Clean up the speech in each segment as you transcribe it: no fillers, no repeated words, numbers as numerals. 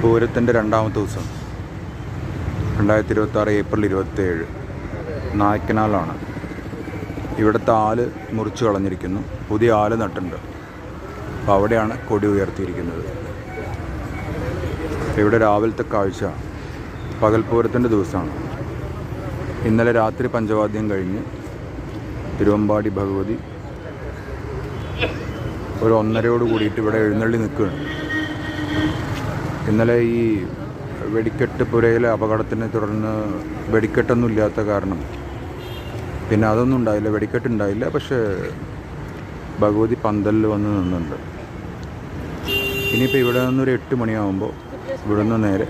പൂരത്തിൻ്റെ രണ്ടാമത്തെ ദിവസം 2026 ഏപ്രിൽ 27 നായ്ക്കനാലാണ്. ഇവിടുത്തെ ആല് മുറിച്ച് കളഞ്ഞിരിക്കുന്നു. പുതിയ ആല് നട്ടുണ്ട്. അപ്പോൾ അവിടെയാണ് കൊടി ഉയർത്തിയിരിക്കുന്നത്. ഇവിടെ രാവിലത്തെ കാഴ്ച പകൽപ്പൂരത്തിൻ്റെ ദിവസമാണ്. ഇന്നലെ രാത്രി പഞ്ചവാദ്യം കഴിഞ്ഞ് തിരുവമ്പാടി ഭഗവതി ഒരു 1:30 കൂടിയിട്ട് ഇവിടെ എഴുന്നള്ളി നിൽക്കുകയാണ്. ഇന്നലെ ഈ വെടിക്കെട്ട് പുരയിലെ അപകടത്തിനെ തുടർന്ന് വെടിക്കെട്ടൊന്നും ഇല്ലാത്ത കാരണം പിന്നെ അതൊന്നും ഉണ്ടായില്ല, വെടിക്കെട്ടുണ്ടായില്ല. പക്ഷേ ഭഗവതി പന്തലിൽ വന്ന് നിന്നുണ്ട്. ഇനിയിപ്പോൾ ഇവിടെ നിന്നൊരു 8 മണിയാകുമ്പോൾ ഇവിടെ നിന്ന് നേരെ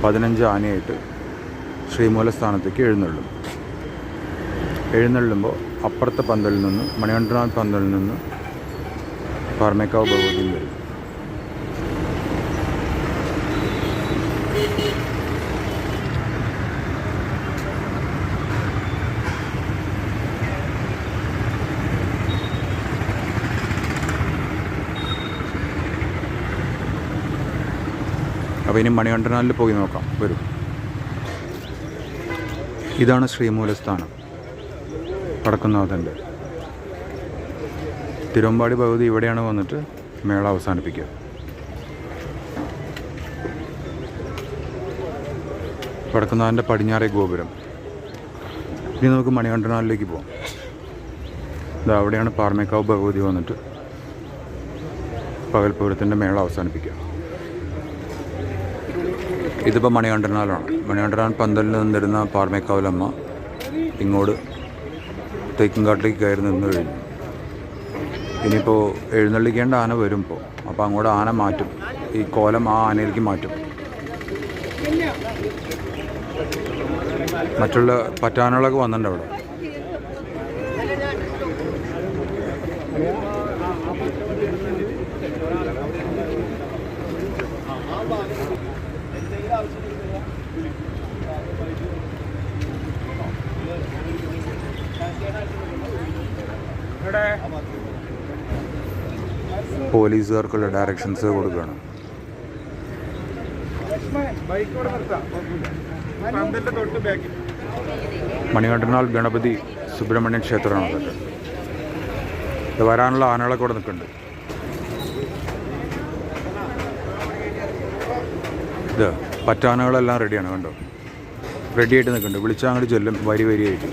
15 ആനയായിട്ട് ശ്രീമൂലസ്ഥാനത്തേക്ക് എഴുന്നള്ളുമ്പോൾ അപ്പുറത്തെ പന്തലിൽ നിന്ന് മണികണ്ഠനാഥ് പന്തലിൽ നിന്ന് പാറമേക്കാവ് ഭഗവതിയും വരും. അപ്പോൾ ഇനി മണികണ്ഠനാഥിൽ പോയി നോക്കാം. വരും. ഇതാണ് ശ്രീമൂലസ്ഥാനം വടക്കുംനാഥൻ്റെ. തിരുവമ്പാടി ഭഗവതി ഇവിടെയാണ് വന്നിട്ട് മേള അവസാനിപ്പിക്കുക. വടക്കുംനാഥൻ്റെ പടിഞ്ഞാറേ ഗോപുരം. ഇനി നമുക്ക് മണികണ്ഠനാഥിലേക്ക് പോകാം. ഇത് അവിടെയാണ് പാറമേക്കാവ് ഭഗവതി വന്നിട്ട് പകൽപ്പൂരത്തിൻ്റെ മേള അവസാനിപ്പിക്കുക. ഇതിപ്പോൾ മണികണ്ഠനാഥിലാണ്. മണികണ്ഠനാഥ് പന്തലിൽ നിന്നിരുന്ന പാറമേക്കാവിലമ്മ ഇങ്ങോട്ട് തേക്കിൻകാട്ടിലേക്ക് കയറി നിന്ന് കഴിഞ്ഞു. ഇനിയിപ്പോൾ എഴുന്നള്ളിക്കേണ്ട ആന വരുമ്പോൾ അപ്പോൾ അങ്ങോട്ട് ആന മാറ്റും. ഈ കോലം ആ ആനയിലേക്ക് മാറ്റും. മറ്റുള്ള പറ്റാനുകളൊക്കെ വന്നിട്ടുണ്ട് അവിടെ. പോലീസുകാർക്കുള്ള ഡയറക്ഷൻസ് കൊടുക്കുകയാണ്. മണികണ്ഠനാഥ് ഗണപതി സുബ്രഹ്മണ്യ ക്ഷേത്രമാണ് അതൊക്കെ. ഇത് വരാനുള്ള ആനകളൊക്കെ ഇവിടെ നിൽക്കുന്നുണ്ട്. ഇത് പറ്റാനകളെല്ലാം റെഡിയാണ്, കണ്ടോ? റെഡിയായിട്ട് നിൽക്കുന്നുണ്ട്. വിളിച്ചാൽ അങ്ങോട്ട് ചെല്ലും വരിയായിട്ട്.